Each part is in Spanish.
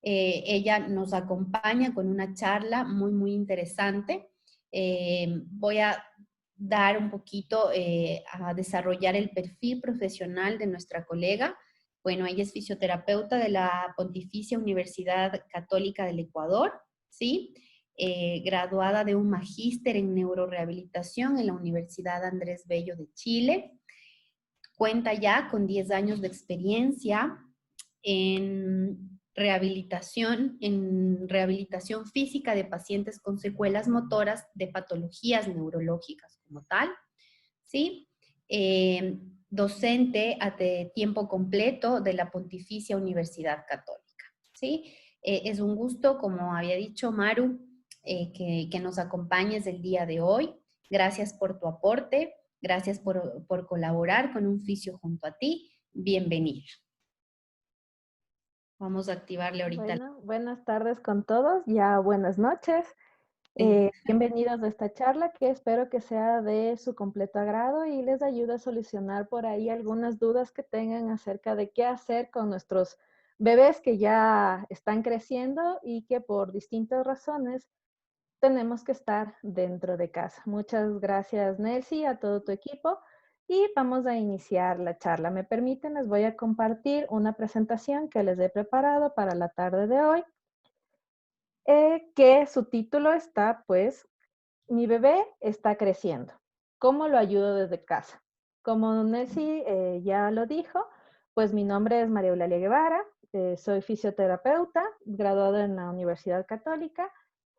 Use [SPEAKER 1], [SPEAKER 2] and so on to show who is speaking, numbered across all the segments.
[SPEAKER 1] Ella nos acompaña con una charla muy, muy interesante. Voy a dar un poquito a desarrollar el perfil profesional de nuestra colega. Bueno, ella es fisioterapeuta de la Pontificia Universidad Católica del Ecuador, ¿sí? Graduada de un magíster en neurorehabilitación en la Universidad Andrés Bello de Chile. Cuenta ya con 10 años de experiencia en rehabilitación física de pacientes con secuelas motoras de patologías neurológicas como tal, ¿sí? Docente de tiempo completo de la Pontificia Universidad Católica, ¿sí? Es un gusto, como había dicho Maru, que nos acompañes el día de hoy. Gracias por tu aporte, gracias por colaborar con un fisio junto a ti. Bienvenida. Vamos a activarle ahorita.
[SPEAKER 2] Bueno, buenas tardes con todos, ya buenas noches.
[SPEAKER 1] Sí.
[SPEAKER 2] Bienvenidos a esta charla que espero que sea de su completo agrado y les ayude a solucionar por ahí algunas dudas que tengan acerca de qué hacer con nuestros bebés que ya están creciendo y que por distintas razones tenemos que estar dentro de casa. Muchas gracias, Nelcy, a todo tu equipo. Y vamos a iniciar la charla. ¿Me permiten? Les voy a compartir una presentación que les he preparado para la tarde de hoy, que su título está, pues, Mi bebé está creciendo. ¿Cómo lo ayudo desde casa? Como Nelcy ya lo dijo, pues mi nombre es María Eulalia Guevara, soy fisioterapeuta, graduada en la Universidad Católica.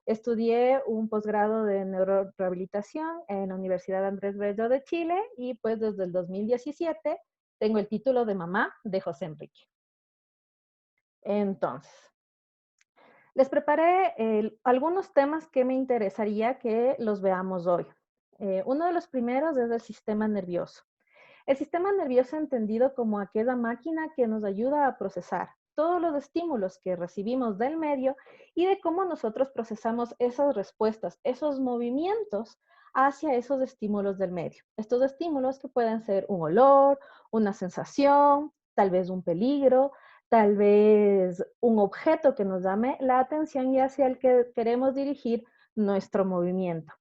[SPEAKER 2] Estudié un posgrado de neurorehabilitación en la Universidad Andrés Bello de Chile y pues desde el 2017 tengo el título de mamá de José Enrique. Entonces, les preparé algunos temas que me interesaría que los veamos hoy. Uno de los primeros es el sistema nervioso. El sistema nervioso entendido como aquella máquina que nos ayuda a procesar todos los estímulos que recibimos del medio y de cómo nosotros procesamos esas respuestas, esos movimientos hacia esos estímulos del medio. Estos estímulos que pueden ser un olor, una sensación, tal vez un peligro, tal vez un objeto que nos llame la atención y hacia el que queremos dirigir nuestro movimiento.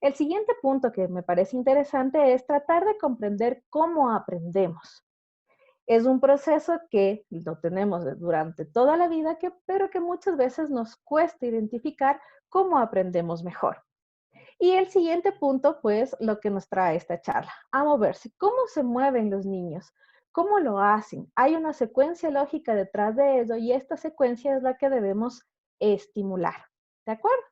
[SPEAKER 2] El siguiente punto que me parece interesante es tratar de comprender cómo aprendemos. Es un proceso que lo tenemos durante toda la vida, pero que muchas veces nos cuesta identificar cómo aprendemos mejor. Y el siguiente punto, pues, lo que nos trae esta charla, a moverse. ¿Cómo se mueven los niños? ¿Cómo lo hacen? Hay una secuencia lógica detrás de eso y esta secuencia es la que debemos estimular. ¿De acuerdo?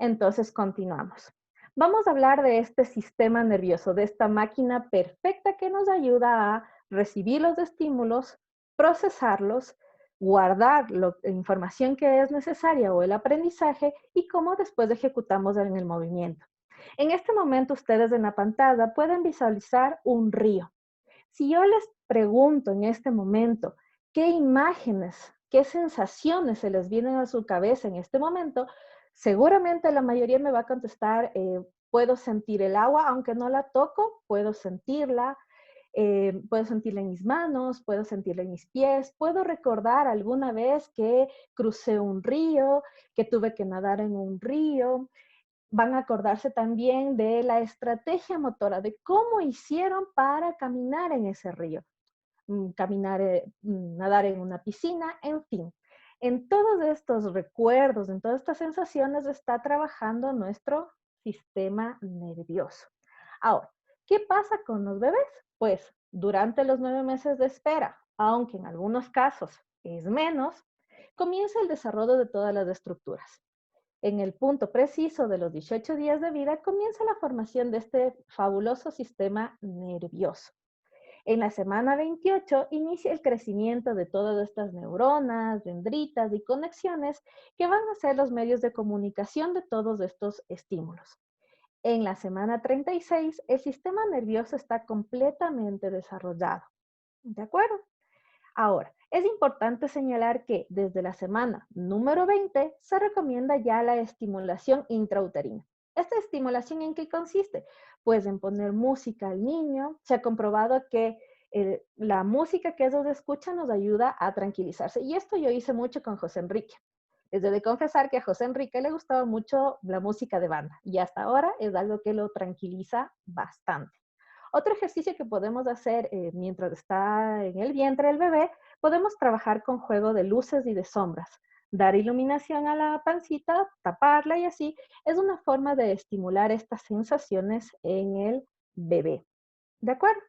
[SPEAKER 2] Entonces, continuamos. Vamos a hablar de este sistema nervioso, de esta máquina perfecta que nos ayuda a recibir los estímulos, procesarlos, guardar la información que es necesaria o el aprendizaje y cómo después ejecutamos en el movimiento. En este momento, ustedes en la pantalla pueden visualizar un río. Si yo les pregunto en este momento qué imágenes, qué sensaciones se les vienen a su cabeza en este momento, seguramente la mayoría me va a contestar, puedo sentir el agua, aunque no la toco, puedo sentirla en mis manos, puedo sentirla en mis pies, puedo recordar alguna vez que crucé un río, que tuve que nadar en un río. Van a acordarse también de la estrategia motora, de cómo hicieron para caminar en ese río, nadar en una piscina, en fin. En todos estos recuerdos, en todas estas sensaciones está trabajando nuestro sistema nervioso. Ahora, ¿qué pasa con los bebés? Pues durante los 9 meses de espera, aunque en algunos casos es menos, comienza el desarrollo de todas las estructuras. En el punto preciso de los 18 días de vida comienza la formación de este fabuloso sistema nervioso. En la semana 28 inicia el crecimiento de todas estas neuronas, dendritas y conexiones que van a ser los medios de comunicación de todos estos estímulos. En la semana 36 el sistema nervioso está completamente desarrollado. ¿De acuerdo? Ahora, es importante señalar que desde la semana número 20 se recomienda ya la estimulación intrauterina. ¿Esta estimulación en qué consiste? Pues en poner música al niño. Se ha comprobado que la música que ellos escuchan nos ayuda a tranquilizarse. Y esto yo hice mucho con José Enrique. Es de confesar que a José Enrique le gustaba mucho la música de banda y hasta ahora es algo que lo tranquiliza bastante. Otro ejercicio que podemos hacer mientras está en el vientre el bebé, podemos trabajar con juego de luces y de sombras. Dar iluminación a la pancita, taparla y así es una forma de estimular estas sensaciones en el bebé. ¿De acuerdo?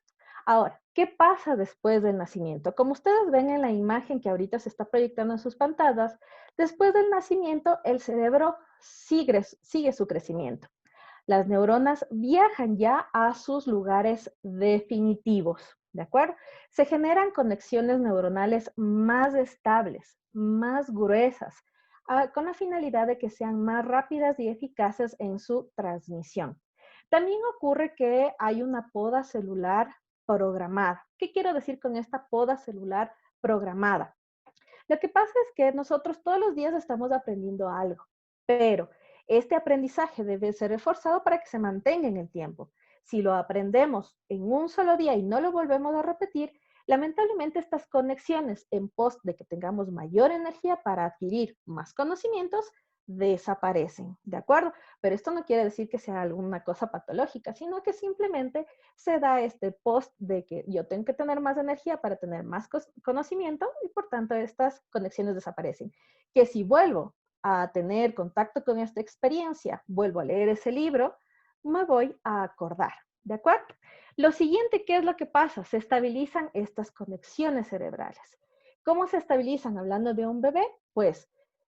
[SPEAKER 2] Ahora, ¿qué pasa después del nacimiento? Como ustedes ven en la imagen que ahorita se está proyectando en sus pantallas, después del nacimiento el cerebro sigue su crecimiento. Las neuronas viajan ya a sus lugares definitivos, ¿de acuerdo? Se generan conexiones neuronales más estables, más gruesas, con la finalidad de que sean más rápidas y eficaces en su transmisión. También ocurre que hay una poda celular programada. ¿Qué quiero decir con esta poda celular programada? Lo que pasa es que nosotros todos los días estamos aprendiendo algo, pero este aprendizaje debe ser reforzado para que se mantenga en el tiempo. Si lo aprendemos en un solo día y no lo volvemos a repetir, lamentablemente estas conexiones en pos de que tengamos mayor energía para adquirir más conocimientos desaparecen, ¿de acuerdo? Pero esto no quiere decir que sea alguna cosa patológica, sino que simplemente se da este post de que yo tengo que tener más energía para tener más conocimiento y por tanto estas conexiones desaparecen. Que si vuelvo a tener contacto con esta experiencia, vuelvo a leer ese libro, me voy a acordar, ¿de acuerdo? Lo siguiente, ¿qué es lo que pasa? Se estabilizan estas conexiones cerebrales. ¿Cómo se estabilizan? Hablando de un bebé, pues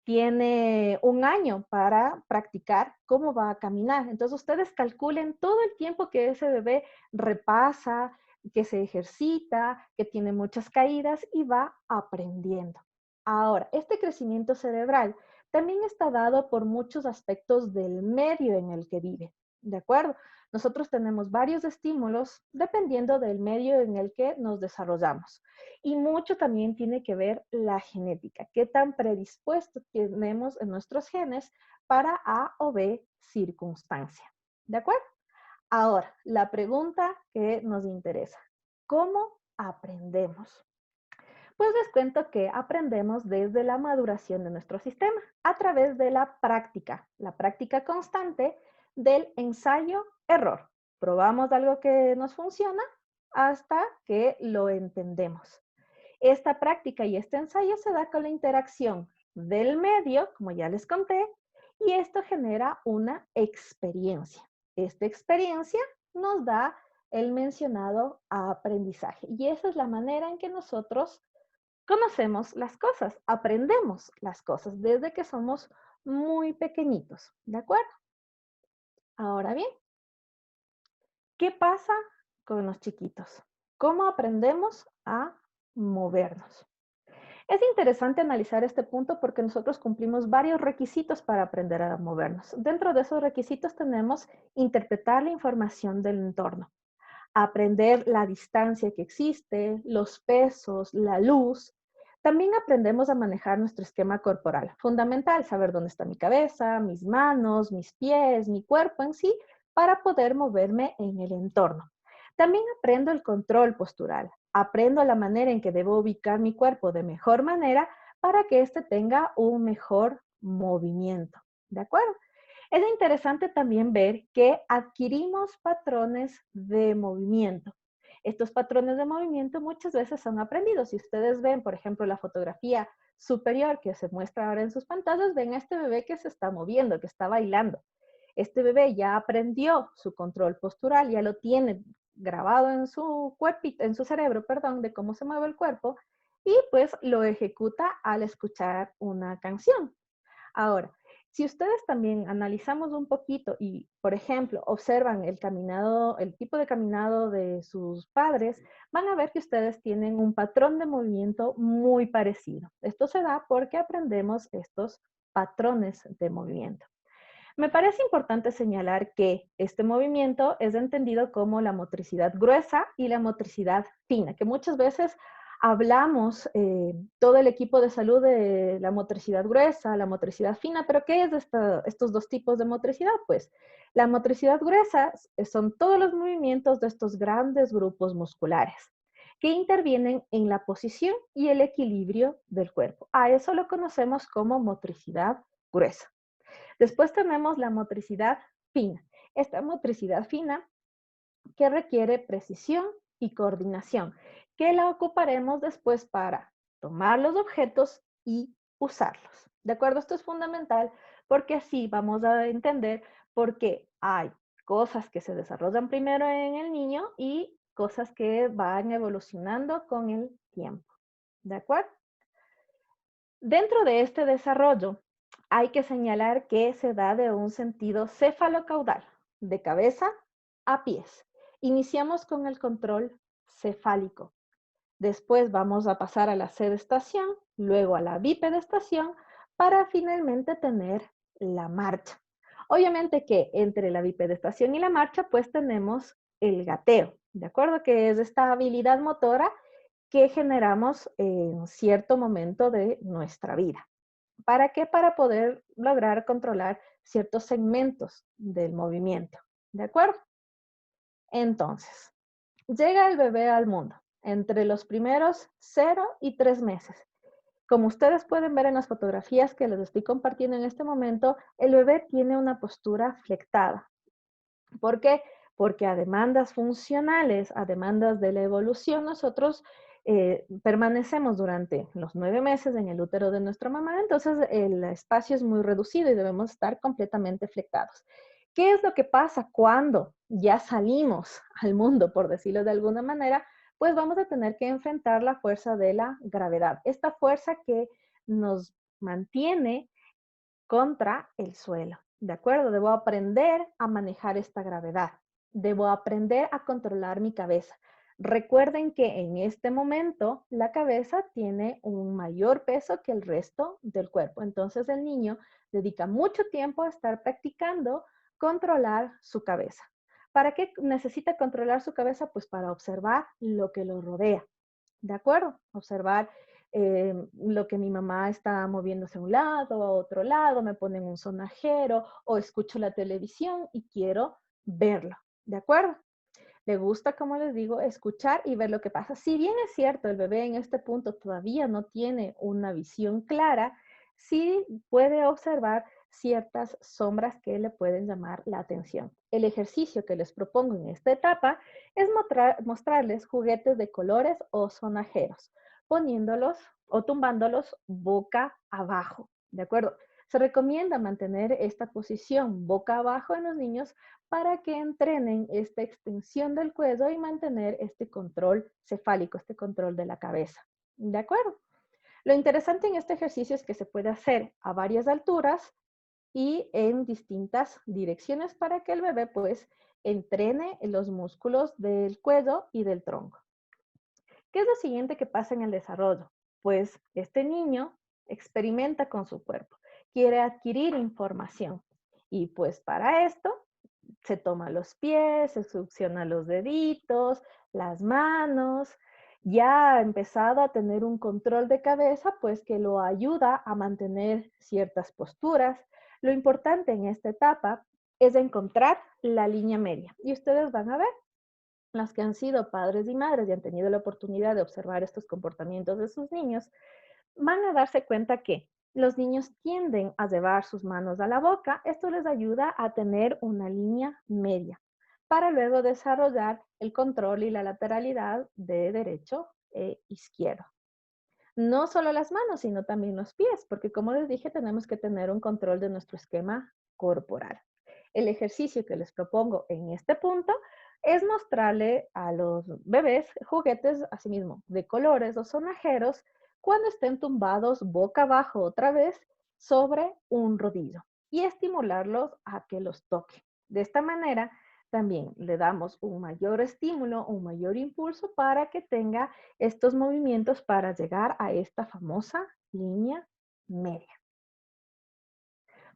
[SPEAKER 2] tiene un año para practicar cómo va a caminar. Entonces ustedes calculen todo el tiempo que ese bebé repasa, que se ejercita, que tiene muchas caídas y va aprendiendo. Ahora, este crecimiento cerebral también está dado por muchos aspectos del medio en el que vive, ¿de acuerdo? Nosotros tenemos varios estímulos dependiendo del medio en el que nos desarrollamos. Y mucho también tiene que ver la genética, qué tan predispuesto tenemos en nuestros genes para A o B circunstancia. ¿De acuerdo? Ahora, la pregunta que nos interesa, ¿cómo aprendemos? Pues les cuento que aprendemos desde la maduración de nuestro sistema a través de la práctica constante del ensayo-error. Probamos algo que nos funciona hasta que lo entendemos. Esta práctica y este ensayo se da con la interacción del medio, como ya les conté, y esto genera una experiencia. Esta experiencia nos da el mencionado aprendizaje y esa es la manera en que nosotros conocemos las cosas, aprendemos las cosas desde que somos muy pequeñitos, ¿de acuerdo? Ahora bien, ¿qué pasa con los chiquitos? ¿Cómo aprendemos a movernos? Es interesante analizar este punto porque nosotros cumplimos varios requisitos para aprender a movernos. Dentro de esos requisitos tenemos interpretar la información del entorno, aprender la distancia que existe, los pesos, la luz. También aprendemos a manejar nuestro esquema corporal. Fundamental saber dónde está mi cabeza, mis manos, mis pies, mi cuerpo en sí, para poder moverme en el entorno. También aprendo el control postural. Aprendo la manera en que debo ubicar mi cuerpo de mejor manera para que éste tenga un mejor movimiento. ¿De acuerdo? Es interesante también ver que adquirimos patrones de movimiento. Estos patrones de movimiento muchas veces son aprendidos. Si ustedes ven, por ejemplo, la fotografía superior que se muestra ahora en sus pantallas, ven a este bebé que se está moviendo, que está bailando. Este bebé ya aprendió su control postural, ya lo tiene grabado en su cuerpito, en su cerebro, perdón, de cómo se mueve el cuerpo y pues lo ejecuta al escuchar una canción. Ahora, si ustedes también analizamos un poquito y, por ejemplo, observan el caminado, el tipo de caminado de sus padres, van a ver que ustedes tienen un patrón de movimiento muy parecido. Esto se da porque aprendemos estos patrones de movimiento. Me parece importante señalar que este movimiento es entendido como la motricidad gruesa y la motricidad fina, que muchas veces hablamos todo el equipo de salud de la motricidad gruesa, la motricidad fina, pero ¿qué es estos dos tipos de motricidad? Pues la motricidad gruesa son todos los movimientos de estos grandes grupos musculares. que intervienen en la posición y el equilibrio del cuerpo. A eso lo conocemos como motricidad gruesa. Después tenemos la motricidad fina. Esta motricidad fina que requiere precisión y coordinación, que la ocuparemos después para tomar los objetos y usarlos. ¿De acuerdo? Esto es fundamental porque así vamos a entender por qué hay cosas que se desarrollan primero en el niño y cosas que van evolucionando con el tiempo. ¿De acuerdo? Dentro de este desarrollo, hay que señalar que se da de un sentido cefalocaudal, de cabeza a pies. Iniciamos con el control cefálico. Después vamos a pasar a la sedestación, luego a la bipedestación, para finalmente tener la marcha. Obviamente que entre la bipedestación y la marcha, pues tenemos el gateo, ¿de acuerdo? Que es esta habilidad motora que generamos en cierto momento de nuestra vida. ¿Para qué? Para poder lograr controlar ciertos segmentos del movimiento. ¿De acuerdo? Entonces, llega el bebé al mundo entre los primeros 0 y 3 meses. Como ustedes pueden ver en las fotografías que les estoy compartiendo en este momento, el bebé tiene una postura flectada. ¿Por qué? Porque a demandas funcionales, a demandas de la evolución, nosotros permanecemos durante los 9 meses en el útero de nuestra mamá, entonces el espacio es muy reducido y debemos estar completamente flectados. ¿Qué es lo que pasa cuando ya salimos al mundo, por decirlo de alguna manera? Pues vamos a tener que enfrentar la fuerza de la gravedad, esta fuerza que nos mantiene contra el suelo. ¿De acuerdo? Debo aprender a manejar esta gravedad. Debo aprender a controlar mi cabeza. Recuerden que en este momento la cabeza tiene un mayor peso que el resto del cuerpo. Entonces el niño dedica mucho tiempo a estar practicando controlar su cabeza. ¿Para qué necesita controlar su cabeza? Pues para observar lo que lo rodea. ¿De acuerdo? Observar lo que mi mamá está moviéndose a un lado, a otro lado, me ponen un sonajero o escucho la televisión y quiero verlo. ¿De acuerdo? Le gusta, como les digo, escuchar y ver lo que pasa. Si bien es cierto, el bebé en este punto todavía no tiene una visión clara, sí puede observar ciertas sombras que le pueden llamar la atención. El ejercicio que les propongo en esta etapa es mostrarles juguetes de colores o sonajeros, poniéndolos o tumbándolos boca abajo, ¿de acuerdo? Se recomienda mantener esta posición boca abajo en los niños para que entrenen esta extensión del cuello y mantener este control cefálico, este control de la cabeza. ¿De acuerdo? Lo interesante en este ejercicio es que se puede hacer a varias alturas y en distintas direcciones para que el bebé pues entrene los músculos del cuello y del tronco. ¿Qué es lo siguiente que pasa en el desarrollo? Pues este niño experimenta con su cuerpo, quiere adquirir información y pues para esto se toma los pies, se succiona los deditos, las manos, ya ha empezado a tener un control de cabeza, pues que lo ayuda a mantener ciertas posturas. Lo importante en esta etapa es encontrar la línea media. Y ustedes van a ver, las que han sido padres y madres y han tenido la oportunidad de observar estos comportamientos de sus niños, van a darse cuenta que los niños tienden a llevar sus manos a la boca. Esto les ayuda a tener una línea media para luego desarrollar el control y la lateralidad de derecho e izquierdo. No solo las manos, sino también los pies, porque como les dije, tenemos que tener un control de nuestro esquema corporal. El ejercicio que les propongo en este punto es mostrarle a los bebés juguetes, asimismo, de colores o sonajeros, cuando estén tumbados boca abajo otra vez sobre un rodillo y estimularlos a que los toquen. De esta manera, también le damos un mayor estímulo, un mayor impulso para que tenga estos movimientos para llegar a esta famosa línea media.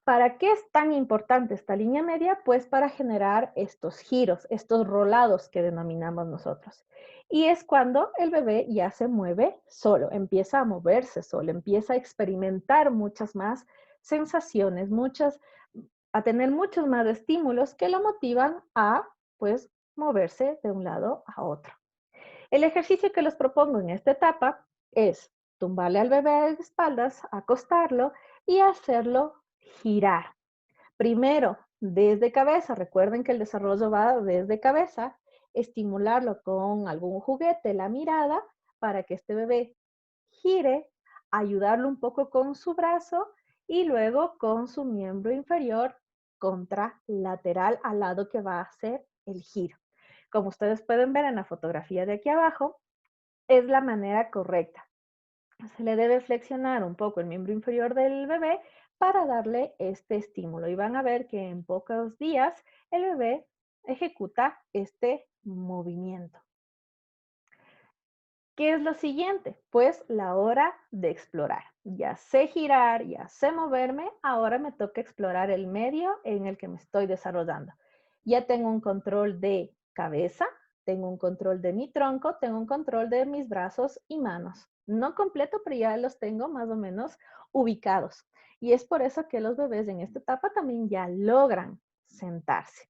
[SPEAKER 2] ¿Para qué es tan importante esta línea media? Pues para generar estos giros, estos rolados que denominamos nosotros. Y es cuando el bebé ya se mueve solo, empieza a moverse solo, empieza a experimentar muchas más sensaciones, a tener muchos más estímulos que lo motivan a, pues, moverse de un lado a otro. El ejercicio que les propongo en esta etapa es tumbarle al bebé de espaldas, acostarlo y hacerlo girar. Primero, desde cabeza, recuerden que el desarrollo va desde cabeza, estimularlo con algún juguete, la mirada, para que este bebé gire, ayudarlo un poco con su brazo y luego con su miembro inferior contralateral al lado que va a hacer el giro. Como ustedes pueden ver en la fotografía de aquí abajo, es la manera correcta. Se le debe flexionar un poco el miembro inferior del bebé para darle este estímulo. Y van a ver que en pocos días el bebé ejecuta este movimiento. ¿Qué es lo siguiente? Pues la hora de explorar. Ya sé girar, ya sé moverme, ahora me toca explorar el medio en el que me estoy desarrollando. Ya tengo un control de cabeza, tengo un control de mi tronco, tengo un control de mis brazos y manos. No completo, pero ya los tengo más o menos ubicados. Y es por eso que los bebés en esta etapa también ya logran sentarse.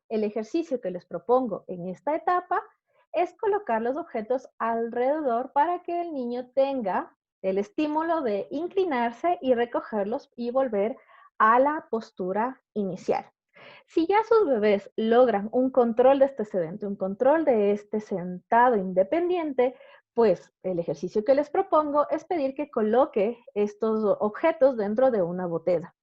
[SPEAKER 2] El ejercicio que les propongo en esta etapa es colocar los objetos alrededor para que el niño tenga el estímulo de inclinarse y recogerlos y volver a la postura inicial. Si ya sus bebés logran un control de este sedente, un control de este sentado independiente, pues el ejercicio que les propongo es pedir que coloque estos objetos dentro de una botella.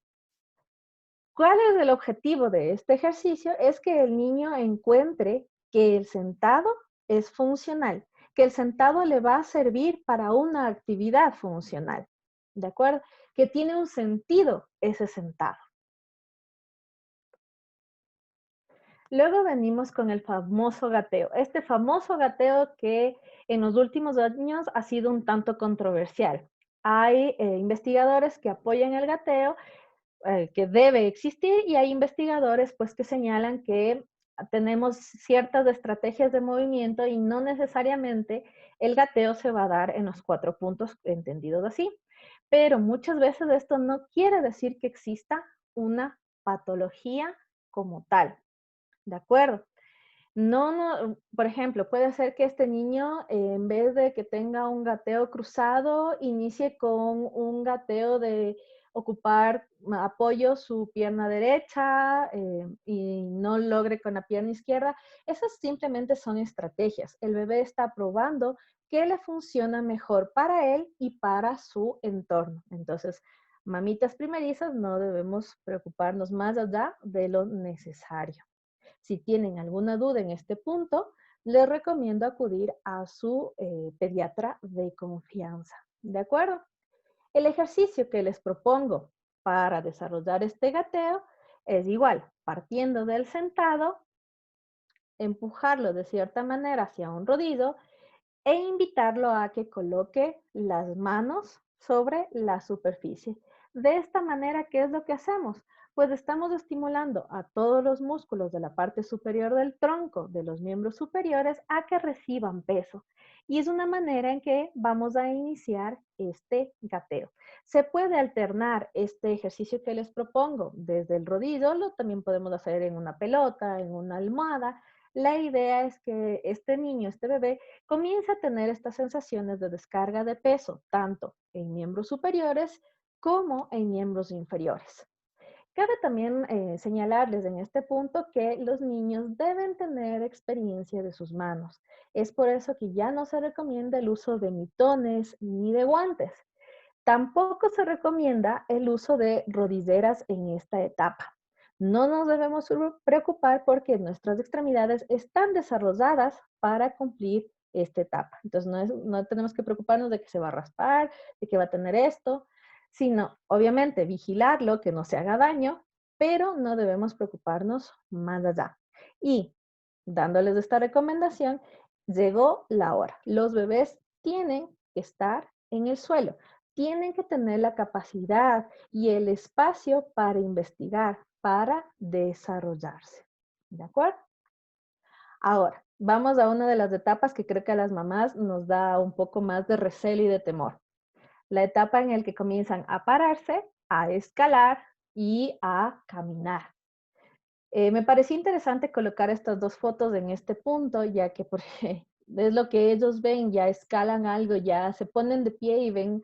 [SPEAKER 2] ¿Cuál es el objetivo de este ejercicio? Es que el niño encuentre que el sentado es funcional, que el sentado le va a servir para una actividad funcional, ¿de acuerdo? Que tiene un sentido ese sentado. Luego venimos con el famoso gateo. Este famoso gateo que en los últimos años ha sido un tanto controversial. Hay investigadores que apoyan el gateo que debe existir y hay investigadores pues que señalan que tenemos ciertas estrategias de movimiento y no necesariamente el gateo se va a dar en los 4 puntos entendidos así. Pero muchas veces esto no quiere decir que exista una patología como tal, ¿de acuerdo? No, por ejemplo, puede ser que este niño, en vez de que tenga un gateo cruzado, inicie con un gateo de ocupar apoyo su pierna derecha y no logre con la pierna izquierda. Esas simplemente son estrategias. El bebé está probando qué le funciona mejor para él y para su entorno. Entonces, mamitas primerizas, no debemos preocuparnos más allá de lo necesario. Si tienen alguna duda en este punto, les recomiendo acudir a su pediatra de confianza. ¿De acuerdo? El ejercicio que les propongo para desarrollar este gateo es igual, partiendo del sentado, empujarlo de cierta manera hacia un rodillo e invitarlo a que coloque las manos sobre la superficie. De esta manera, ¿qué es lo que hacemos? Pues estamos estimulando a todos los músculos de la parte superior del tronco, de los miembros superiores, a que reciban peso. Y es una manera en que vamos a iniciar este gateo. Se puede alternar este ejercicio que les propongo desde el rodillo, lo también podemos hacer en una pelota, en una almohada. La idea es que este niño, este bebé, comienza a tener estas sensaciones de descarga de peso, tanto en miembros superiores como en miembros inferiores. Cabe también señalarles en este punto que los niños deben tener experiencia de sus manos. Es por eso que ya no se recomienda el uso de mitones ni de guantes. Tampoco se recomienda el uso de rodilleras en esta etapa. No nos debemos preocupar porque nuestras extremidades están desarrolladas para cumplir esta etapa. Entonces no tenemos que preocuparnos de que se va a raspar, de que va a tener esto, sino obviamente vigilarlo, que no se haga daño, pero no debemos preocuparnos más allá. Y dándoles esta recomendación, llegó la hora. Los bebés tienen que estar en el suelo, tienen que tener la capacidad y el espacio para investigar, para desarrollarse. ¿De acuerdo? Ahora, vamos a una de las etapas que creo que a las mamás nos da un poco más de recelo y de temor. La etapa en la que comienzan a pararse, a escalar y a caminar. Me pareció interesante colocar estas dos fotos en este punto, ya que es lo que ellos ven, ya escalan algo, ya se ponen de pie y ven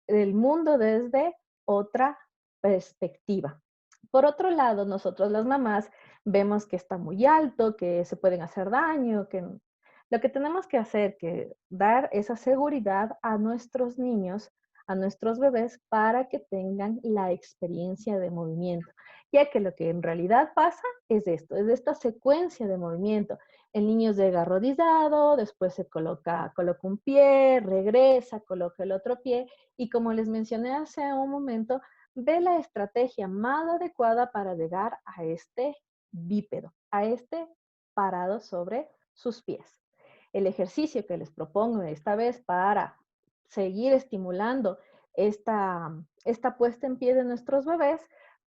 [SPEAKER 2] el mundo desde otra perspectiva. Por otro lado, nosotros las mamás vemos que está muy alto, que se pueden hacer daño, que lo que tenemos que hacer, que dar esa seguridad a nuestros niños, a nuestros bebés, para que tengan la experiencia de movimiento, ya que lo que en realidad pasa es esto, es esta secuencia de movimiento. El niño llega arrodillado, después se coloca un pie, regresa, coloca el otro pie y como les mencioné hace un momento, ve la estrategia más adecuada para llegar a este bípedo, a este parado sobre sus pies. El ejercicio que les propongo esta vez para seguir estimulando esta puesta en pie de nuestros bebés,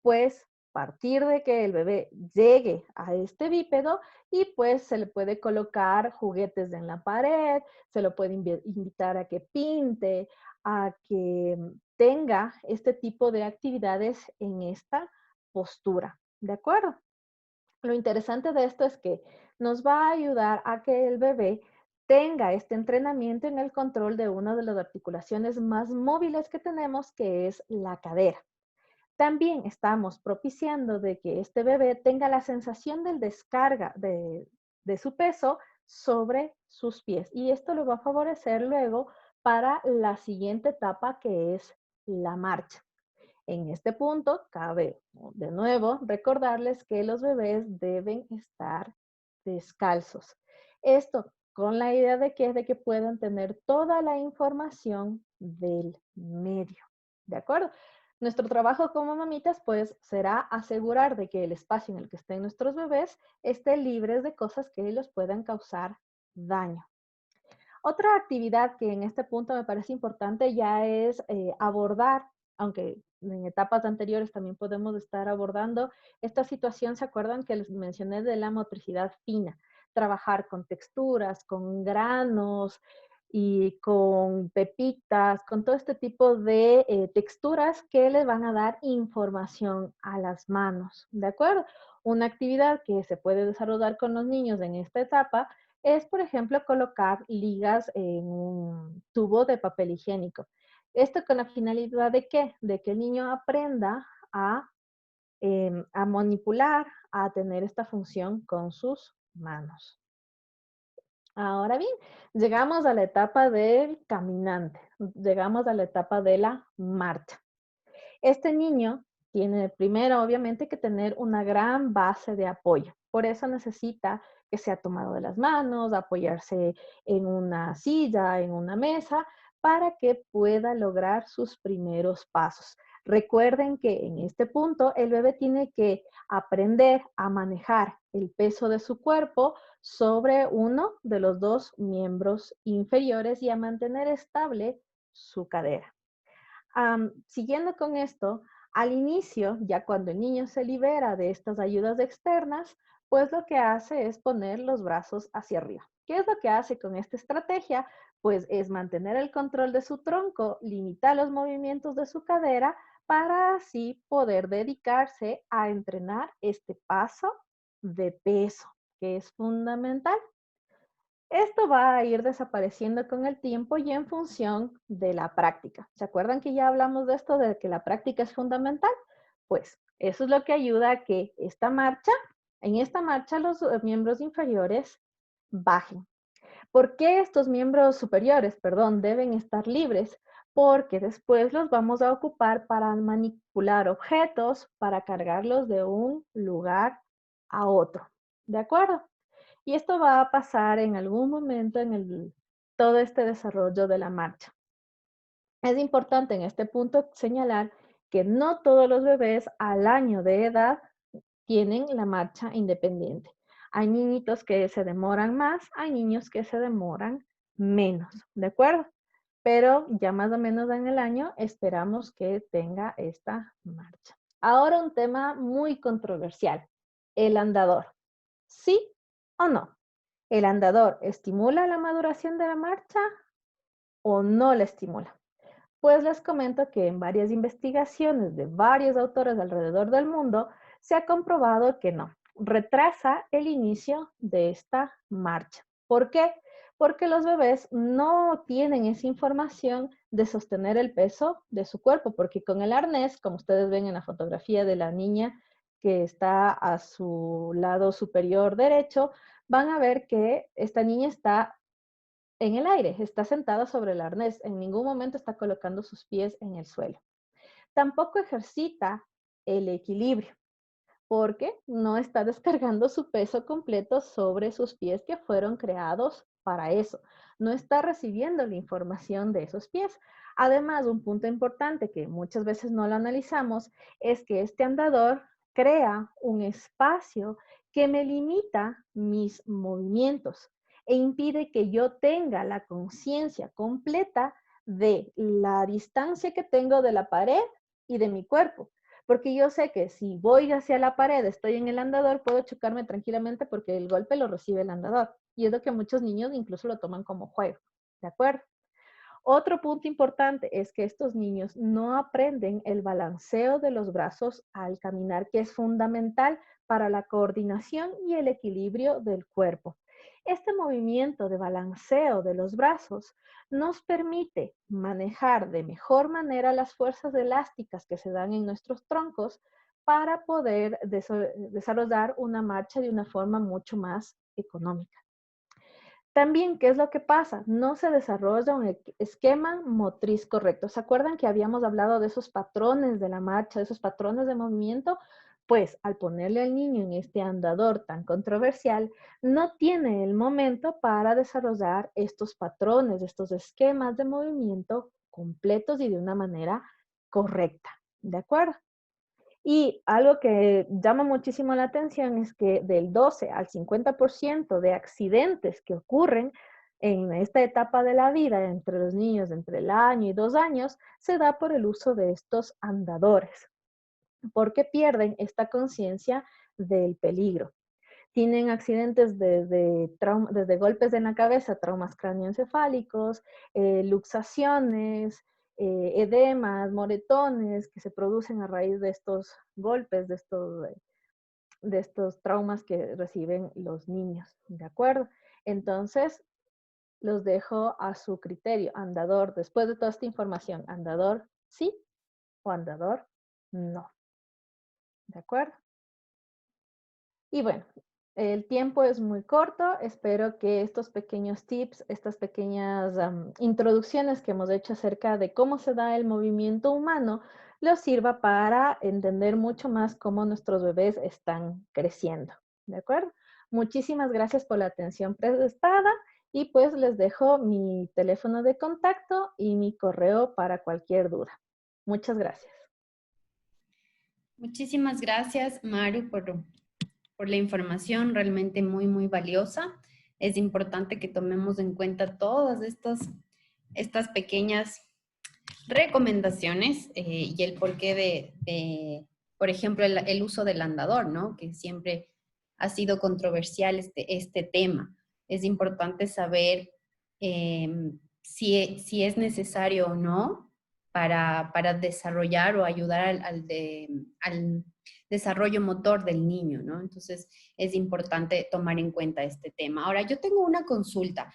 [SPEAKER 2] pues partir de que el bebé llegue a este bípedo y pues se le puede colocar juguetes en la pared, se lo puede invitar a que pinte, a que tenga este tipo de actividades en esta postura, ¿de acuerdo? Lo interesante de esto es que nos va a ayudar a que el bebé tenga este entrenamiento en el control de una de las articulaciones más móviles que tenemos, que es la cadera. También estamos propiciando de que este bebé tenga la sensación del descarga de su peso sobre sus pies. Y esto lo va a favorecer luego para la siguiente etapa, que es la marcha. En este punto, cabe de nuevo recordarles que los bebés deben estar descalzos. Esto con la idea de que puedan tener toda la información del medio. ¿De acuerdo? Nuestro trabajo como mamitas, pues, será asegurar de que el espacio en el que estén nuestros bebés esté libre de cosas que ellos puedan causar daño. Otra actividad que en este punto me parece importante ya es abordar, aunque en etapas anteriores también podemos estar abordando esta situación. ¿Se acuerdan que les mencioné de la motricidad fina? Trabajar con texturas, con granos y con pepitas, con todo este tipo de texturas que les van a dar información a las manos, ¿de acuerdo? Una actividad que se puede desarrollar con los niños en esta etapa es, por ejemplo, colocar ligas en un tubo de papel higiénico. Esto con la finalidad de qué? De que el niño aprenda a manipular, a tener esta función con sus manos. Ahora bien, llegamos a la etapa del caminante, llegamos a la etapa de la marcha. Este niño tiene primero, obviamente, que tener una gran base de apoyo. Por eso necesita que sea tomado de las manos, apoyarse en una silla, en una mesa, para que pueda lograr sus primeros pasos. Recuerden que en este punto el bebé tiene que aprender a manejar el peso de su cuerpo sobre uno de los dos miembros inferiores y a mantener estable su cadera. Siguiendo con esto, al inicio, ya cuando el niño se libera de estas ayudas externas, pues lo que hace es poner los brazos hacia arriba. ¿Qué es lo que hace con esta estrategia? Pues es mantener el control de su tronco, limitar los movimientos de su cadera para así poder dedicarse a entrenar este paso de peso, que es fundamental. Esto va a ir desapareciendo con el tiempo y en función de la práctica. ¿Se acuerdan que ya hablamos de esto, de que la práctica es fundamental? Pues eso es lo que ayuda a que en esta marcha los miembros inferiores bajen. ¿Por qué estos miembros superiores, perdón, deben estar libres? Porque después los vamos a ocupar para manipular objetos, para cargarlos de un lugar a otro. ¿De acuerdo? Y esto va a pasar en algún momento en todo este desarrollo de la marcha. Es importante en este punto señalar que no todos los bebés al año de edad tienen la marcha independiente. Hay niñitos que se demoran más, hay niños que se demoran menos, ¿de acuerdo? Pero ya más o menos en el año esperamos que tenga esta marcha. Ahora un tema muy controversial, el andador. ¿Sí o no? ¿El andador estimula la maduración de la marcha o no la estimula? Pues les comento que en varias investigaciones de varios autores alrededor del mundo se ha comprobado que no, retrasa el inicio de esta marcha. ¿Por qué? porque los bebés no tienen esa información de sostener el peso de su cuerpo, porque con el arnés, como ustedes ven en la fotografía de la niña que está a su lado superior derecho, van a ver que esta niña está en el aire, está sentada sobre el arnés, en ningún momento está colocando sus pies en el suelo. Tampoco ejercita el equilibrio porque no está descargando su peso completo sobre sus pies que fueron creados para eso. No está recibiendo la información de esos pies. Además, un punto importante que muchas veces no lo analizamos es que este andador crea un espacio que me limita mis movimientos e impide que yo tenga la conciencia completa de la distancia que tengo de la pared y de mi cuerpo. Porque yo sé que si voy hacia la pared, estoy en el andador, puedo chocarme tranquilamente porque el golpe lo recibe el andador. Y es lo que muchos niños incluso lo toman como juego. ¿De acuerdo? Otro punto importante es que estos niños no aprenden el balanceo de los brazos al caminar, que es fundamental para la coordinación y el equilibrio del cuerpo. Este movimiento de balanceo de los brazos nos permite manejar de mejor manera las fuerzas elásticas que se dan en nuestros troncos para poder desarrollar una marcha de una forma mucho más económica. También, ¿qué es lo que pasa? No se desarrolla un esquema motriz correcto. ¿Se acuerdan que habíamos hablado de esos patrones de la marcha, de esos patrones de movimiento? Pues al ponerle al niño en este andador tan controversial, no tiene el momento para desarrollar estos patrones, estos esquemas de movimiento completos y de una manera correcta. ¿De acuerdo? Y algo que llama muchísimo la atención es que del 12 al 50% de accidentes que ocurren en esta etapa de la vida entre los niños de entre el año y 2 años se da por el uso de estos andadores, porque pierden esta conciencia del peligro. Tienen accidentes desde golpes en la cabeza, traumas cráneoencefálicos, luxaciones, edemas, moretones que se producen a raíz de estos golpes, de estos traumas que reciben los niños, ¿de acuerdo? Entonces, los dejo a su criterio. Andador, después de toda esta información, andador sí o andador no, ¿de acuerdo? Y bueno, el tiempo es muy corto. Espero que estos pequeños tips, estas pequeñas introducciones que hemos hecho acerca de cómo se da el movimiento humano, les sirva para entender mucho más cómo nuestros bebés están creciendo. ¿De acuerdo? Muchísimas gracias por la atención prestada y pues les dejo mi teléfono de contacto y mi correo para cualquier duda. Muchas gracias.
[SPEAKER 1] Muchísimas gracias, Maru, por la información realmente muy, muy valiosa. Es importante que tomemos en cuenta todas estas pequeñas recomendaciones y el porqué por ejemplo, el uso del andador, ¿no? Que siempre ha sido controversial este tema. Es importante saber si es necesario o no para desarrollar o ayudar al desarrollo motor del niño, ¿no? Entonces, es importante tomar en cuenta este tema. Ahora, yo tengo una consulta.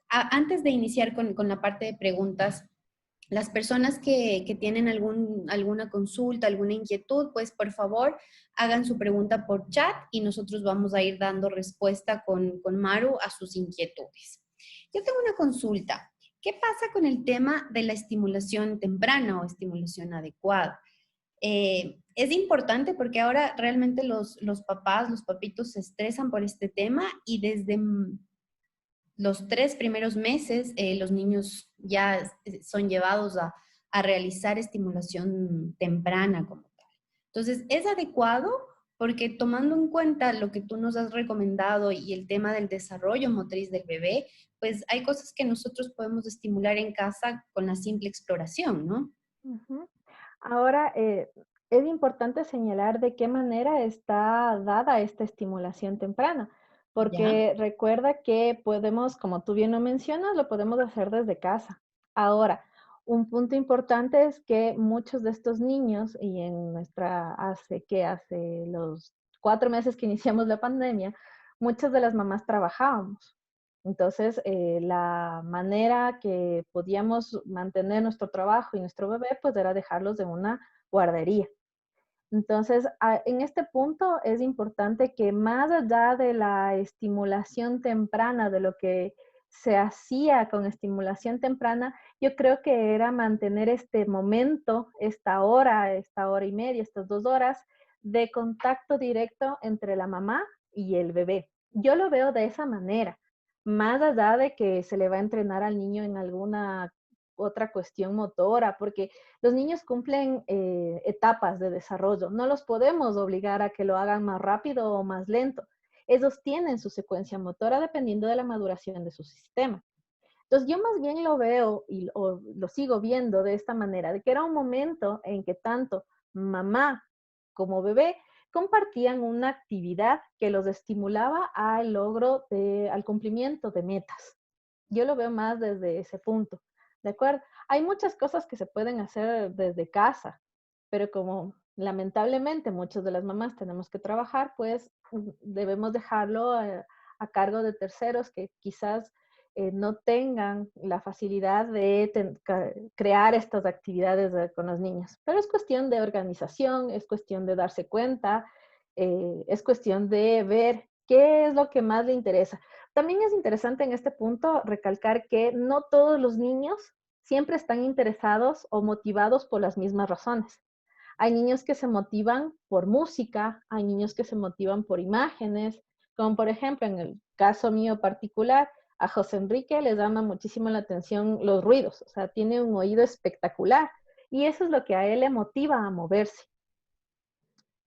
[SPEAKER 1] Antes de iniciar con la parte de preguntas, las personas que tienen alguna consulta, alguna inquietud, pues por favor hagan su pregunta por chat y nosotros vamos a ir dando respuesta con Maru a sus inquietudes. Yo tengo una consulta. ¿Qué pasa con el tema de la estimulación temprana o estimulación adecuada? Es importante porque ahora realmente los papás, los papitos se estresan por este tema y desde los 3 primeros meses los niños ya son llevados a realizar estimulación temprana como tal. Entonces, es adecuado porque tomando en cuenta lo que tú nos has recomendado y el tema del desarrollo motriz del bebé, pues hay cosas que nosotros podemos estimular en casa con la simple exploración, ¿no?
[SPEAKER 2] Ujú. Ahora, es importante señalar de qué manera está dada esta estimulación temprana,
[SPEAKER 1] ¿Ya?
[SPEAKER 2] porque recuerda que podemos, como tú bien lo mencionas, lo podemos hacer desde casa. Ahora, un punto importante es que muchos de estos niños, y en hace los 4 meses que iniciamos la pandemia, muchas de las mamás trabajábamos. Entonces, la manera que podíamos mantener nuestro trabajo y nuestro bebé, pues era dejarlos en una guardería. Entonces, en este punto es importante que más allá de la estimulación temprana, de lo que se hacía con estimulación temprana, yo creo que era mantener este momento, esta hora y media, estas 2 horas de contacto directo entre la mamá y el bebé. Yo lo veo de esa manera, más allá de que se le va a entrenar al niño en alguna otra cuestión motora, porque los niños cumplen etapas de desarrollo. No los podemos obligar a que lo hagan más rápido o más lento. Ellos tienen su secuencia motora dependiendo de la maduración de su sistema. Entonces, yo más bien lo veo o lo sigo viendo de esta manera, de que era un momento en que tanto mamá como bebé compartían una actividad que los estimulaba al logro al cumplimiento de metas. Yo lo veo más desde ese punto, ¿de acuerdo? Hay muchas cosas que se pueden hacer desde casa, pero como lamentablemente muchas de las mamás tenemos que trabajar, pues debemos dejarlo a cargo de terceros que quizás no tengan la facilidad de crear estas actividades con los niños. Pero es cuestión de organización, es cuestión de darse cuenta, es cuestión de ver qué es lo que más le interesa. También es interesante en este punto recalcar que no todos los niños siempre están interesados o motivados por las mismas razones. Hay niños que se motivan por música, hay niños que se motivan por imágenes, como por ejemplo en el caso mío particular, a José Enrique le llama muchísimo la atención los ruidos, o sea, tiene un oído espectacular y eso es lo que a él le motiva a moverse.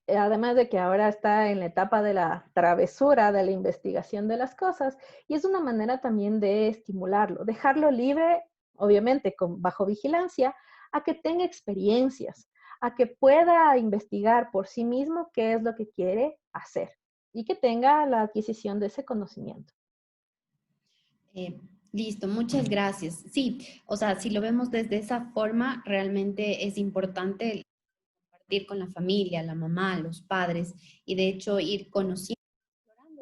[SPEAKER 2] Además de que ahora está en la etapa de la travesura, de la investigación de las cosas, y es una manera también de estimularlo, dejarlo libre, obviamente bajo vigilancia, a que tenga experiencias, a que pueda investigar por sí mismo qué es lo que quiere hacer y que tenga la adquisición de ese conocimiento.
[SPEAKER 1] Eh, Listo, muchas gracias. Sí, o sea, si lo vemos desde esa forma, realmente es importante compartir con la familia, la mamá, los padres, y de hecho ir conociendo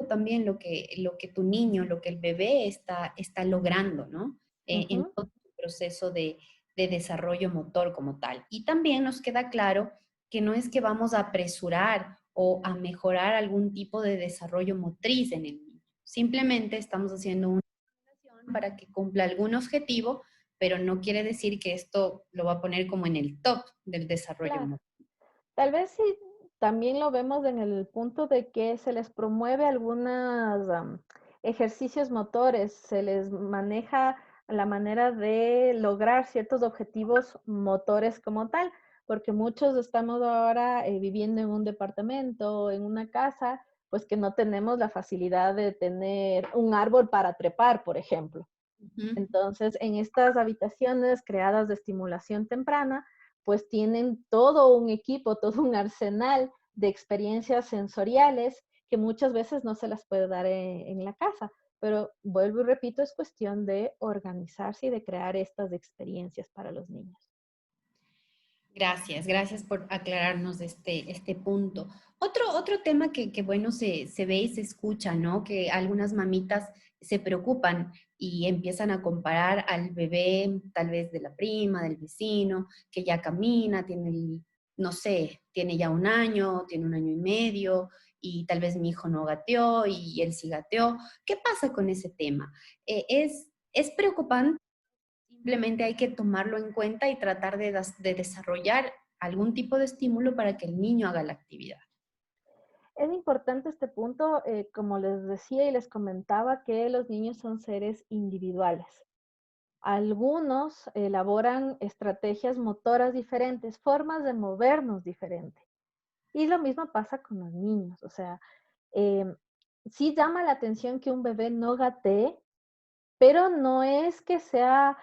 [SPEAKER 1] también lo que tu niño, lo que el bebé está logrando, ¿no? En
[SPEAKER 2] Ujú.
[SPEAKER 1] todo su proceso de desarrollo motor como tal. Y también nos queda claro que no es que vamos a apresurar o a mejorar algún tipo de desarrollo motriz en el niño. Simplemente estamos haciendo una evaluación para que cumpla algún objetivo, pero no quiere decir que esto lo va a poner como en el top del desarrollo
[SPEAKER 2] Claro.
[SPEAKER 1] motor.
[SPEAKER 2] Tal vez sí, también lo vemos en el punto de que se les promueve algunos ejercicios motores, se les maneja la manera de lograr ciertos objetivos motores como tal, porque muchos estamos ahora viviendo en un departamento, en una casa, pues que no tenemos la facilidad de tener un árbol para trepar, por ejemplo.
[SPEAKER 1] Ujú.
[SPEAKER 2] Entonces, en estas habitaciones creadas de estimulación temprana, pues tienen todo un equipo, todo un arsenal de experiencias sensoriales que muchas veces no se las puede dar en la casa. Pero vuelvo y repito, es cuestión de organizarse y de crear estas experiencias para los niños.
[SPEAKER 1] Gracias, gracias por aclararnos este punto. Otro tema que bueno, se ve y se escucha, ¿no? Que algunas mamitas se preocupan y empiezan a comparar al bebé, tal vez de la prima, del vecino, que ya camina, no sé, tiene ya un año, tiene un año y medio, y tal vez mi hijo no gateó y él sí gateó. ¿Qué pasa con ese tema? Es preocupante. Simplemente hay que tomarlo en cuenta y tratar de desarrollar algún tipo de estímulo para que el niño haga la actividad.
[SPEAKER 2] Es importante este punto, como les decía y les comentaba, que los niños son seres individuales. Algunos elaboran estrategias motoras diferentes, formas de movernos diferentes. Y lo mismo pasa con los niños, o sea, em, sí llama la atención que un bebé no gatee, pero no es que sea,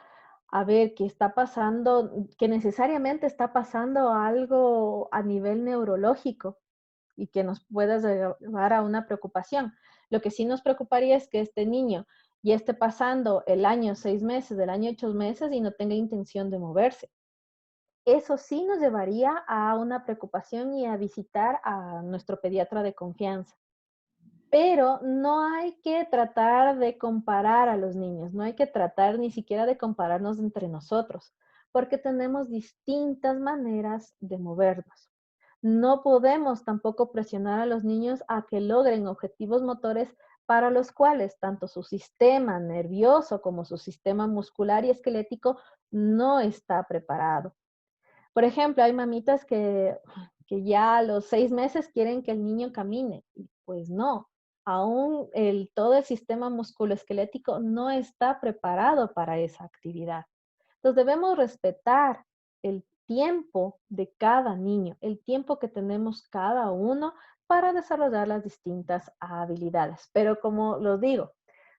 [SPEAKER 2] a ver, que está pasando, que necesariamente está pasando algo a nivel neurológico y que nos pueda llevar a una preocupación. Lo que sí nos preocuparía es que este niño ya esté pasando el año 6 meses, el año 8 meses y no tenga intención de moverse. Eso sí nos llevaría a una preocupación y a visitar a nuestro pediatra de confianza. pero no hay que tratar de comparar a los niños, no hay que tratar ni siquiera de compararnos entre nosotros, porque tenemos distintas maneras de movernos. No podemos tampoco presionar a los niños a que logren objetivos motores para los cuales tanto su sistema nervioso como su sistema muscular y esquelético no está preparado. Por ejemplo, hay mamitas que ya a los 6 meses quieren que el niño camine. Y pues no, aún todo el sistema musculoesquelético no está preparado para esa actividad. Entonces debemos respetar el tiempo de cada niño, el tiempo que tenemos cada uno para desarrollar las distintas habilidades. Pero como lo digo,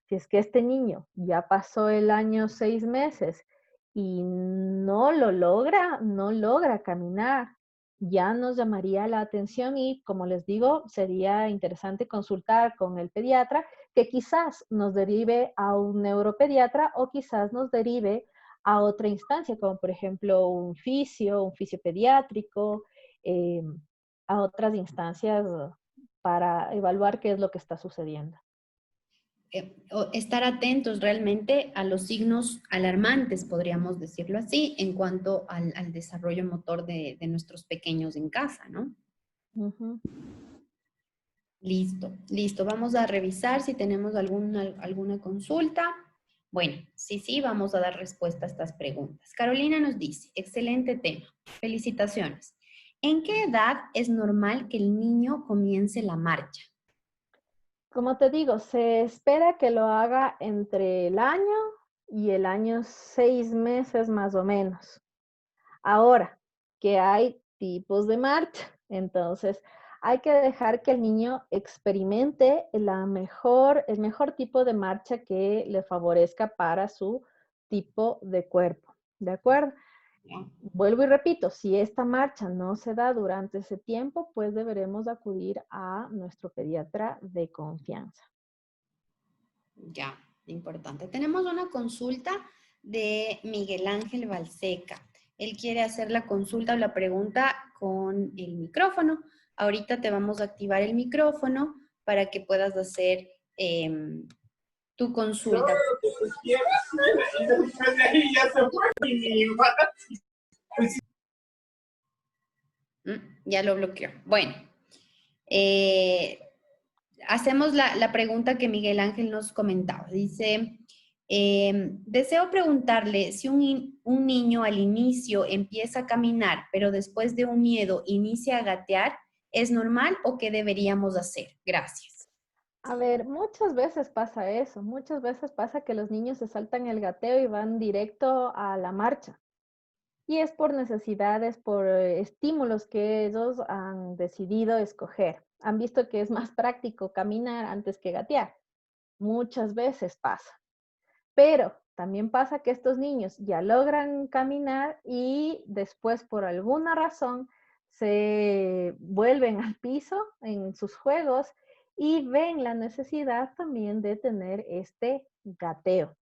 [SPEAKER 2] si es que este niño ya pasó el año 6 meses y no lo logra, no logra caminar, ya nos llamaría la atención y, como les digo, sería interesante consultar con el pediatra que quizás nos derive a un neuropediatra o quizás nos derive a otra instancia, como por ejemplo un fisio pediátrico, eh, a otras instancias para evaluar qué es lo que está sucediendo.
[SPEAKER 1] Estar atentos realmente a los signos alarmantes, podríamos decirlo así, en cuanto al desarrollo motor de nuestros pequeños en casa, ¿no?
[SPEAKER 2] Ujú.
[SPEAKER 1] Listo, listo. Vamos a revisar si tenemos alguna consulta. Bueno, sí, vamos a dar respuesta a estas preguntas. Carolina nos dice, excelente tema. Felicitaciones. ¿En qué edad es normal que el niño comience la marcha?
[SPEAKER 2] Como te digo, se espera que lo haga entre el año y el año 6 meses más o menos. Ahora, que hay tipos de marcha, entonces hay que dejar que el niño experimente el mejor tipo de marcha que le favorezca para su tipo de cuerpo, ¿de acuerdo? Vuelvo y repito, si esta marcha no se da durante ese tiempo, pues deberemos acudir a nuestro pediatra de confianza.
[SPEAKER 1] Ya, importante. Tenemos una consulta de Miguel Ángel Balseca. Él quiere hacer la consulta o la pregunta con el micrófono. Ahorita te vamos a activar el micrófono para que puedas hacer tu consulta. Ya lo bloqueó. Bueno, hacemos la pregunta que Miguel Ángel nos comentaba. Dice, deseo preguntarle si un niño al inicio empieza a caminar, pero después de un miedo inicia a gatear, ¿es normal o qué deberíamos hacer? Gracias.
[SPEAKER 2] A ver, muchas veces pasa eso, muchas veces pasa que los niños se saltan el gateo y van directo a la marcha. Y es por necesidades, por estímulos que ellos han decidido escoger. Han visto que es más práctico caminar antes que gatear. Muchas veces pasa. Pero también pasa que estos niños ya logran caminar y después por alguna razón se vuelven al piso en sus juegos y ven la necesidad también de tener este gateo.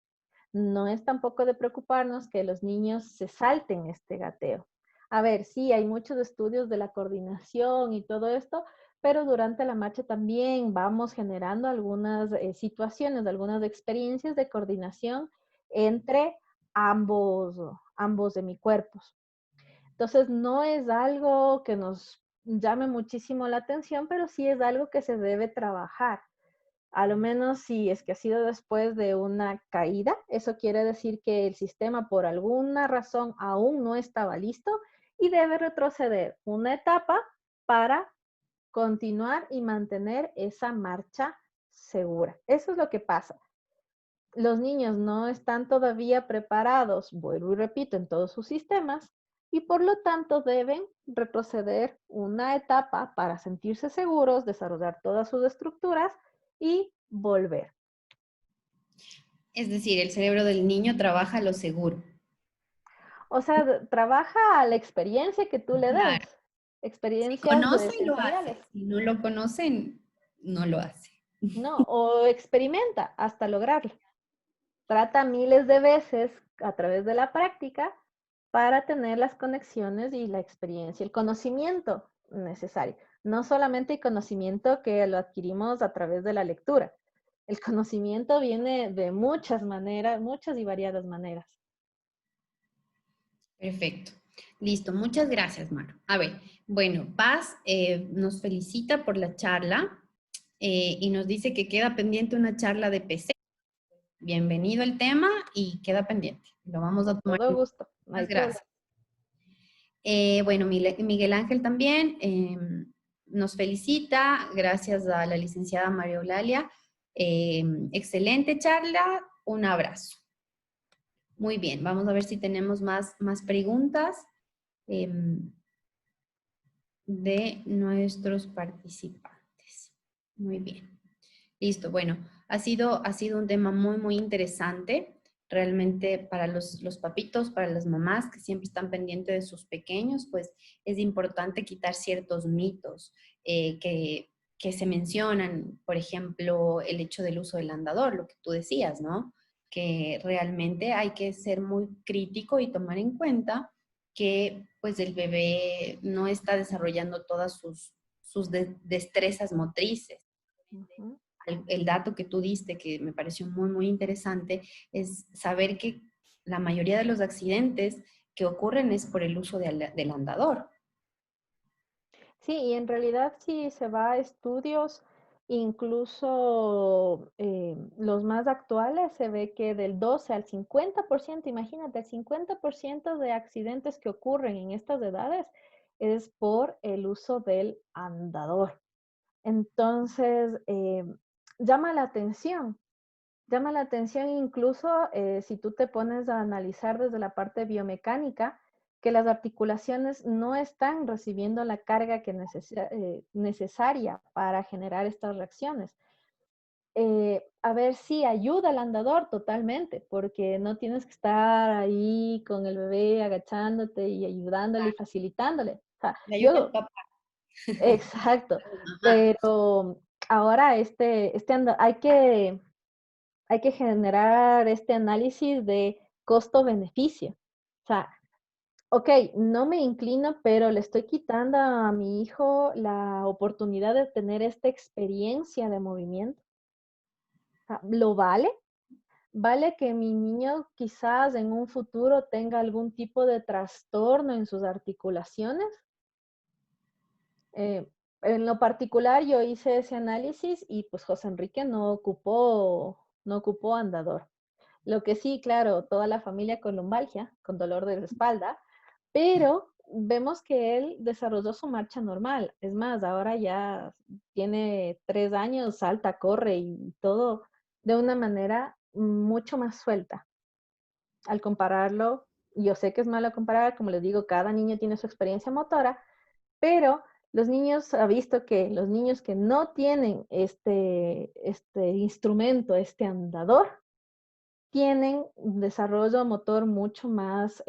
[SPEAKER 2] No es tampoco de preocuparnos que los niños se salten este gateo. A ver, sí, hay muchos estudios de la coordinación y todo esto, pero durante la marcha también vamos generando algunas situaciones, algunas experiencias de coordinación entre ambos hemicuerpos. Entonces, no es algo que nos llame muchísimo la atención, pero sí es algo que se debe trabajar. A lo menos si es que ha sido después de una caída, eso quiere decir que el sistema por alguna razón aún no estaba listo y debe retroceder una etapa para continuar y mantener esa marcha segura. Eso es lo que pasa. Los niños no están todavía preparados, vuelvo y repito, en todos sus sistemas y por lo tanto deben retroceder una etapa para sentirse seguros, desarrollar todas sus estructuras y volver.
[SPEAKER 1] Es decir, el cerebro del niño trabaja lo seguro.
[SPEAKER 2] O sea, trabaja la experiencia que tú le des.
[SPEAKER 1] Claro. Si
[SPEAKER 2] Experiencias
[SPEAKER 1] conoce, lo
[SPEAKER 2] sensoriales.
[SPEAKER 1] hace. Si no lo conocen, no lo hace.
[SPEAKER 2] No, o experimenta hasta lograrlo. Trata miles de veces a través de la práctica para tener las conexiones y la experiencia, el conocimiento. necesario. No solamente el conocimiento que lo adquirimos a través de la lectura. El conocimiento viene de muchas maneras, muchas y variadas maneras.
[SPEAKER 1] Perfecto. Listo, muchas gracias, Maro. A ver, bueno, Paz nos felicita por la charla y nos dice que queda pendiente una charla de PC. Bienvenido el tema y queda pendiente. Lo vamos a
[SPEAKER 2] Con
[SPEAKER 1] tomar.
[SPEAKER 2] todo gusto, no
[SPEAKER 1] Muchas
[SPEAKER 2] hay problema.
[SPEAKER 1] gracias. Bueno, Miguel Ángel también nos felicita, gracias a la licenciada María Eulalia. Excelente charla, un abrazo. Muy bien, vamos a ver si tenemos más preguntas de nuestros participantes. Muy bien. Listo, bueno, ha sido un tema muy interesante, realmente para los papitos, para las mamás que siempre están pendientes de sus pequeños, pues es importante quitar ciertos mitos que se mencionan, por ejemplo, el hecho del uso del andador, lo que tú decías, ¿no? Que realmente hay que ser muy crítico y tomar en cuenta que pues el bebé no está desarrollando todas sus destrezas motrices.
[SPEAKER 2] Ujú.
[SPEAKER 1] El dato que tú diste, que me pareció muy interesante, es saber que la mayoría de los accidentes que ocurren es por el uso del andador.
[SPEAKER 2] Sí, y en realidad si se va a estudios, incluso los más actuales, se ve que del 12 al 50%, imagínate, el 50% de accidentes que ocurren en estas edades es por el uso del andador. Entonces, llama la atención incluso si tú te pones a analizar desde la parte biomecánica, que las articulaciones no están recibiendo la carga que necesaria para generar estas reacciones. A ver si ayuda al andador totalmente, porque no tienes que estar ahí con el bebé agachándote y ayudándole y facilitándole. O sea,
[SPEAKER 1] Le ayuda el
[SPEAKER 2] yo,
[SPEAKER 1] papá.
[SPEAKER 2] exacto,
[SPEAKER 1] Ajá.
[SPEAKER 2] pero ahora hay que generar este análisis de costo-beneficio. O sea, ok, no me inclino, pero le estoy quitando a mi hijo la oportunidad de tener esta experiencia de movimiento. O sea, ¿lo vale? ¿Vale que mi niño quizás en un futuro tenga algún tipo de trastorno en sus articulaciones? Eh, en lo particular, yo hice ese análisis y pues José Enrique no ocupó andador. Lo que sí, claro, toda la familia con lumbalgia, con dolor de espalda, pero vemos que él desarrolló su marcha normal. Es más, ahora ya tiene 3 años, salta, corre y todo de una manera mucho más suelta. Al compararlo, yo sé que es malo comparar, como les digo, cada niño tiene su experiencia motora, pero los niños, ha visto que los niños que no tienen este instrumento, este andador, tienen un desarrollo motor mucho más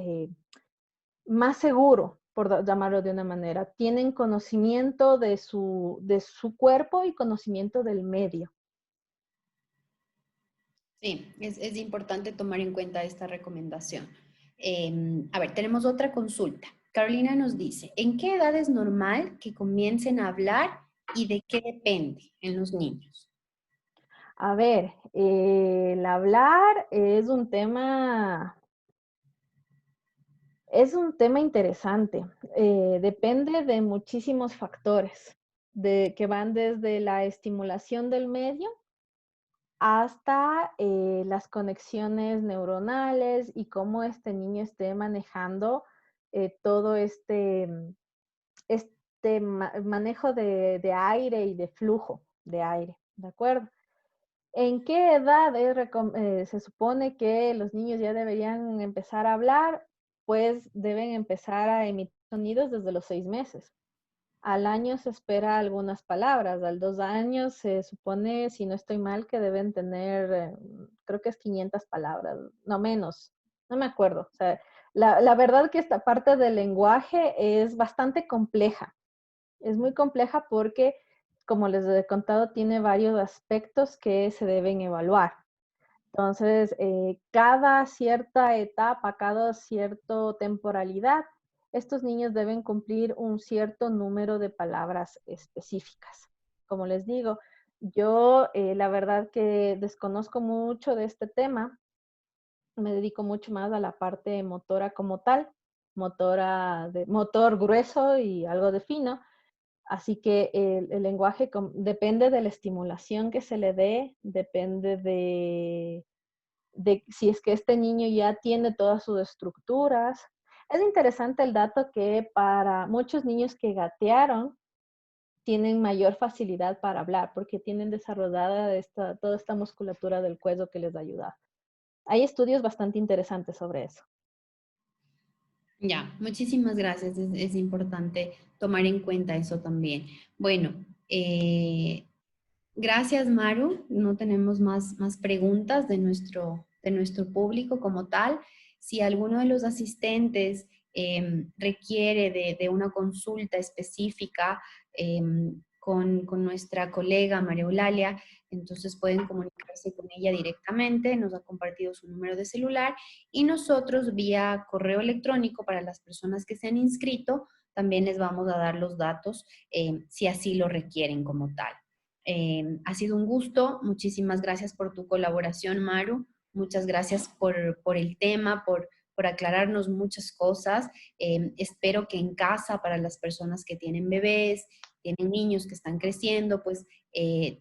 [SPEAKER 2] seguro, por llamarlo de una manera. Tienen conocimiento de su cuerpo y conocimiento del medio.
[SPEAKER 1] Sí, es importante tomar en cuenta esta recomendación. A ver, tenemos otra consulta. Carolina nos dice, ¿en qué edad es normal que comiencen a hablar y de qué depende en los niños?
[SPEAKER 2] A ver, el hablar es un tema interesante. Depende de muchísimos factores, que van desde la estimulación del medio hasta las conexiones neuronales y cómo este niño esté manejando todo este manejo de aire y de flujo de aire, ¿de acuerdo? ¿En qué edad se supone que los niños ya deberían empezar a hablar? Pues deben empezar a emitir sonidos desde los 6 meses. Al año se espera algunas palabras, al 2 años se supone, si no estoy mal, que deben tener, creo que es 500 palabras, no menos, no me acuerdo. O sea, la verdad que esta parte del lenguaje es bastante compleja. Es muy compleja porque, como les he contado, tiene varios aspectos que se deben evaluar. Entonces, cada cierta etapa, cada cierta temporalidad, estos niños deben cumplir un cierto número de palabras específicas. Como les digo, yo la verdad que desconozco mucho de este tema, me dedico mucho más a la parte motora como tal, motora de motor grueso y algo de fino. Así que el lenguaje depende de la estimulación que se le dé, depende de si es que este niño ya tiene todas sus estructuras. Es interesante el dato que para muchos niños que gatearon, tienen mayor facilidad para hablar porque tienen desarrollada toda esta musculatura del cuello que les ayuda. Hay estudios bastante interesantes sobre eso.
[SPEAKER 1] Ya, muchísimas gracias. Es importante tomar en cuenta eso también. Bueno, gracias, Maru. No tenemos más preguntas de nuestro público como tal. Si alguno de los asistentes requiere de una consulta específica con nuestra colega María Eulalia, entonces pueden comunicarse con ella directamente. Nos ha compartido su número de celular y nosotros vía correo electrónico para las personas que se han inscrito, también les vamos a dar los datos si así lo requieren como tal. Ha sido un gusto. Muchísimas gracias por tu colaboración, Maru. Muchas gracias por el tema, por aclararnos muchas cosas. Espero que en casa, para las personas que tienen bebés, tienen niños que están creciendo, pues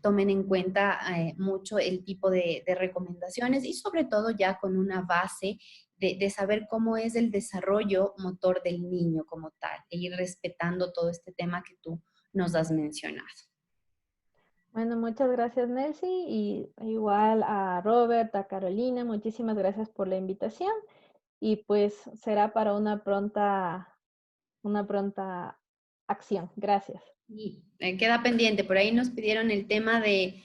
[SPEAKER 1] tomen en cuenta mucho el tipo de recomendaciones y sobre todo ya con una base de saber cómo es el desarrollo motor del niño como tal, e ir respetando todo este tema que tú nos has mencionado.
[SPEAKER 2] Bueno, muchas gracias, Nelcy, y igual a Robert, a Carolina, muchísimas gracias por la invitación y pues será para una pronta acción. Gracias.
[SPEAKER 1] Y queda pendiente, por ahí nos pidieron el tema de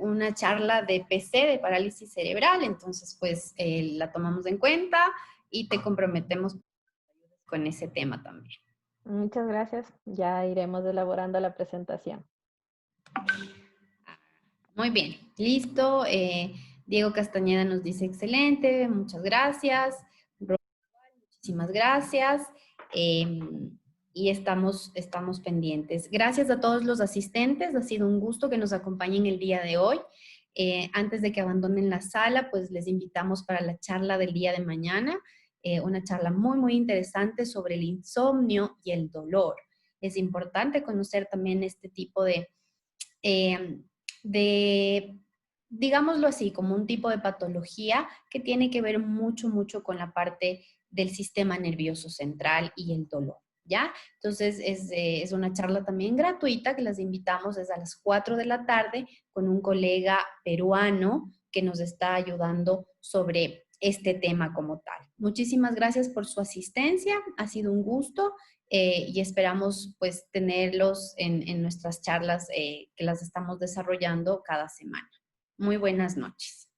[SPEAKER 1] una charla de PC, de parálisis cerebral, entonces pues la tomamos en cuenta y te comprometemos con ese tema también.
[SPEAKER 2] Muchas gracias. Ya iremos elaborando la presentación.
[SPEAKER 1] Muy bien, listo. Diego Castañeda nos dice excelente, muchas gracias. Muchísimas gracias. Y estamos pendientes. Gracias a todos los asistentes. Ha sido un gusto que nos acompañen el día de hoy. Antes de que abandonen la sala, pues les invitamos para la charla del día de mañana. Una charla muy interesante sobre el insomnio y el dolor. Es importante conocer también este tipo eh, de, digámoslo así, como un tipo de patología que tiene que ver mucho con la parte del sistema nervioso central y el dolor, ¿ya? Entonces es una charla también gratuita que las invitamos, es a las 4 de la tarde con un colega peruano que nos está ayudando sobre este tema como tal. Muchísimas gracias por su asistencia, ha sido un gusto y esperamos pues tenerlos en nuestras charlas que las estamos desarrollando cada semana. Muy buenas noches.